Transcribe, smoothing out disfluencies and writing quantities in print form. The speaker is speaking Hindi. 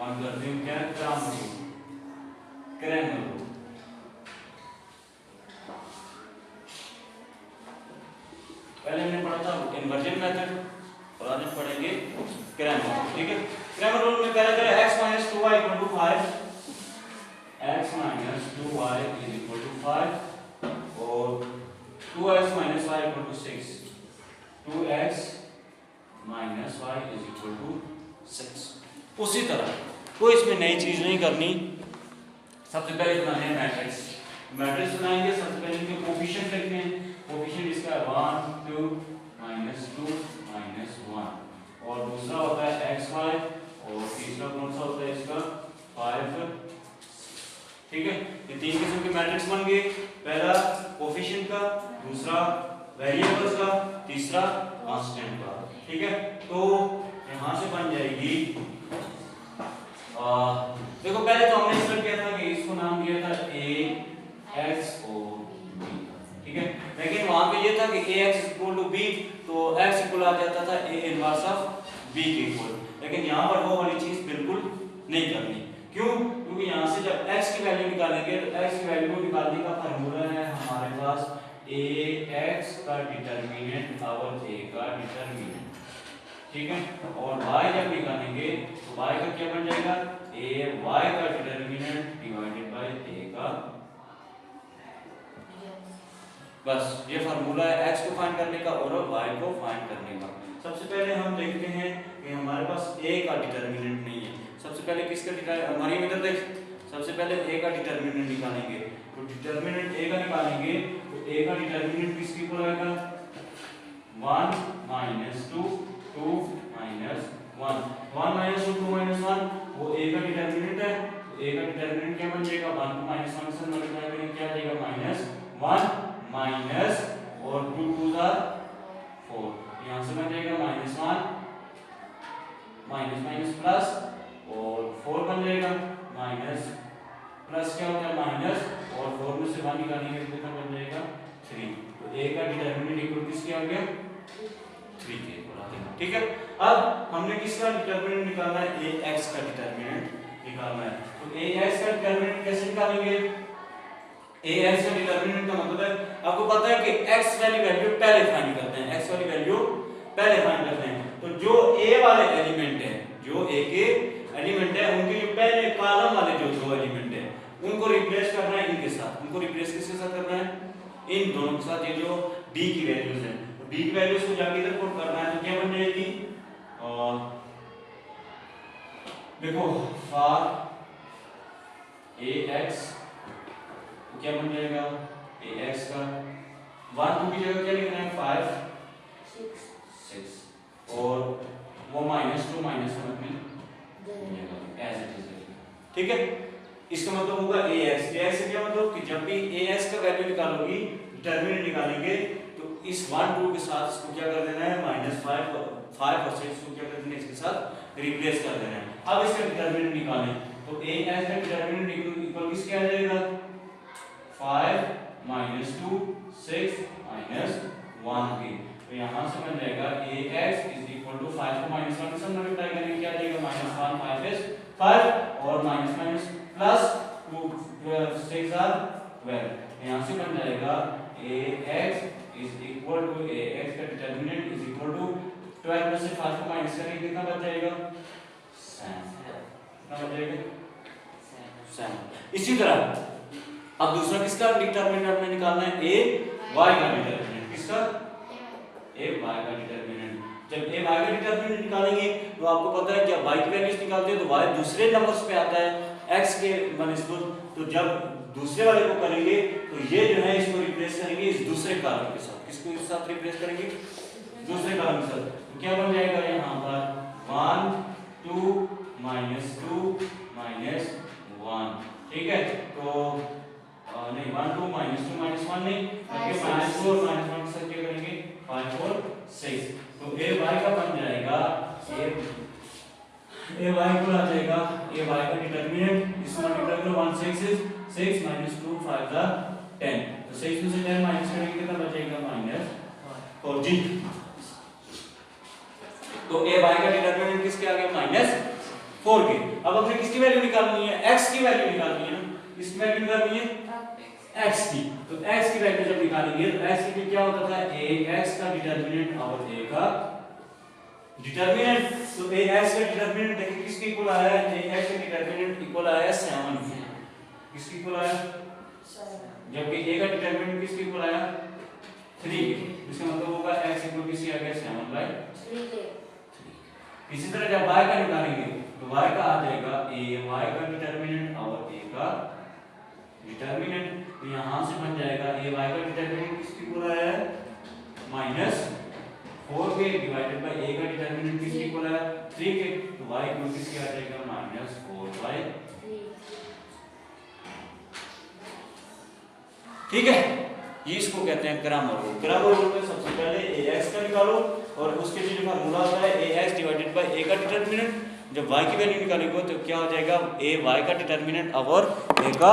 वन करते हैं क्या, क्रैमर रूल। पहले हमने पढ़ा था इन्वर्जन मेथड और आज हम पढ़ेंगे क्रैमर। ठीक है, क्रैमर रूल में पहले करें x - 2y = 5, x - 2y = 5 और 2x - y = 6, 2x - y = 6। उसी तरह कोई इसमें नई चीज नहीं करनी। सबसे पहले बनाने हैं मैट्रिक्स। मैट्रिक्स बनाएंगे, सबसे पहले इनके कोफिशिएंट लिखते हैं। कोफिशिएंट इसका 1 2 -2 -1 और दूसरा होता है xy और तीसरा कौन सा होता है इसका 5। ठीक है, ये तीन किस्म के मैट्रिक्स बन गए। पहला कोफिशिएंट का, दूसरा वेरिएबल्स का, तीसरा कांस्टेंट का। ठीक है, तो यहां से बन जाएगी देखो पहले तो हमने इसका किया था कि इसको नाम दिया था a x और b। ठीक है, लेकिन वहां पे ये था कि ax = b तो x इक्वल आ जाता था a इनवर्स ऑफ b के इक्वल। लेकिन यहाँ पर वो वाली चीज बिल्कुल नहीं करनी। क्यों? क्योंकि यहाँ से जब x की वैल्यू निकालेंगे तो x की वैल्यू निकालने का फार्मूला है हमारे पास ax का डिटरमिनेंट पावर a का डिटरमिनेंट। ठीक है, और y जब निकालेंगे तो y का क्या बन जाएगा, a y का डिटरमिनेंट डिवाइडेड बाय a का। बस ये फार्मूला है x को फाइंड करने का और y को फाइंड करने का। सबसे पहले हम देखते हैं कि हमारे पास a का डिटरमिनेंट नहीं है। सबसे पहले किसका डिटरमिनेंट, हमारी इधर देख, सबसे पहले a का डिटरमिनेंट निकालेंगे। तो डिटरमिनेंट a का निकालेंगे तो a का डिटरमिनेंट किसके इक्वल आएगा, 1 - 2 2 - 1 1 - 2 2 - 1 वो a का डिटरमिनेंट है। तो a का डिटरमिनेंट क्या बन जाएगा, 1 को -1 से मल्टीप्लाई करेंगे क्या आ जाएगा, -1 माइनस और 2 2 4 यहाँ से बन जाएगा -1 माइनस प्लस और 4 बन जाएगा माइनस प्लस क्या होता है माइनस और 4 में से 1 निकालेंगे तो कितना बन जाएगा 3। तो a का डिटरमिनेंट इक्वल किसके आ गया, 3 के इक्वल आ गया। ठीक है, अब हमने किसका डिटरमिनेंट निकालना है, ax का डिटरमिनेंट निकालना है। तो ax का डिटरमिनेंट कैसे निकालेंगे, ax का डिटरमिनेंट का मतलब है आपको पता है कि x वाली वैल्यू पहले फाइंड करते हैं, x वाली वैल्यू पहले फाइंड करते हैं। तो जो a वाले एलिमेंट है, जो a के एलिमेंट है उनके जो पहले कॉलम वाले जो दो एलिमेंट है उनको रिप्लेस करना है इनके साथ। उनको रिप्लेस किसके साथ करना है, इन दोनों के साथ। ये जो d की वैल्यूज है तो d की वैल्यूज को जाके इधर पुट करना है तो क्या बन जाएगी, देखो फॉर ax क्या बन जाएगा, ax का 1 2 की जगह क्या लिखना है 5 6 और वो -2 -1 में एज इट इज। ठीक है, इसका मतलब होगा ax से क्या मतलब कि जब भी ax का वैल्यू निकालोगी डिटरमिनेंट निकालेंगे तो इस 1 2 के साथ इसको क्या कर देना है -5 और 6 को क्या कर देना है इसके साथ रिप्लेस कर देना है। अब इसका डिटरमिनेंट निकालें तो ax का डिटरमिनेंट इक्वल किसके आ जाएगा, 5 - 2 6 - 1 की। तो यहाँ से बन जाएगा ax = 5 को -1 से मल्टीप्लाई करेंगे क्या आ जाएगा, -1 5 is 5 और माइनस प्लस 2 6 are 12। यहाँ से बन जाएगा ax का डिटरमिनेंट = 12 में से 5 को माइनस करेंगे कितना बच जाएगा, 7। कितना बच जाएगा, 7। इसी तरह अब दूसरा किसका डिटरमिनेंट हमने निकालना है, a y का डिटरमिनेंट। किसका, a y का डिटरमिनेंट। जब a y का डिटरमिनेंट निकालेंगे तो आपको पता है जब y की वैल्यूज निकालते हैं तो y दूसरे नंबर्स पे आता है x के बनिस्बत। तो जब दूसरे वाले को करेंगे तो ये जो है इसको रिप्लेस करेंगे इस दूसरे कॉलम के साथ। किसको इस साथ रिप्लेस करेंगे, दूसरे कॉलम के साथ। तो क्या बन जाएगा यहाँ पर 1 2 -2 -1। ठीक है, तो नहीं 1 2 -2 -1 नहीं बल्कि -2 और -1 के साथ क्या करेंगे 5 और 6। तो a y का बन जाएगा a y को आ जाएगा a y का डिटरमिनेंट इसको मल्टीप्लाई करो 1 6 is 6 - 2 5 are 10। तो 6 में से 10 माइनस करेंगे कितना बचेगा -4 जी। तो a y का डिटरमिनेंट किसके आ गया 4 के। अब अपने किसकी वैल्यू निकालनी है, x की वैल्यू निकालनी है ना, किसकी वैल्यू निकालनी है, x की। तो x की वैल्यू जब निकालेंगे तो x की क्या होता था, ax का डिटरमिनेंट और a का डिटरमिनेंट। तो ax का डिटरमिनेंट देखिए किसके इक्वल आया है, ax का डिटरमिनेंट इक्वल आया 7 के। किसके इक्वल आया, जबकि a का डिटरमिनेंट किसके इक्वल आया 3 के। इसका मतलब होगा x इक्वल किसके आ गया 7/3 के। इसी तरह जब y का निकालेंगे तो y का आ जाएगा a, y का डिटरमिनेंट और a का डिटरमिनेंट। तो यहां से बन जाएगा a y का डिटरमिनेंट किसके इक्वल आया है -4 के डिवाइडेड बाय a का डिटरमिनेंट किसके इक्वल आया 3 के। तो y इक्वल किसके आ जाएगा -4/3। ठीक है, ये इसको कहते हैं ग्रामर रूल। ग्रामर रूल में सबसे पहले ax का निकालो और उसके लिए जो फार्मूला होता है ax डिवाइडेड बाय a का डिटरमिनेंट। जब y की वैल्यू निकालेंगे तो क्या हो जाएगा, a y का डिटरमिनेंट और a का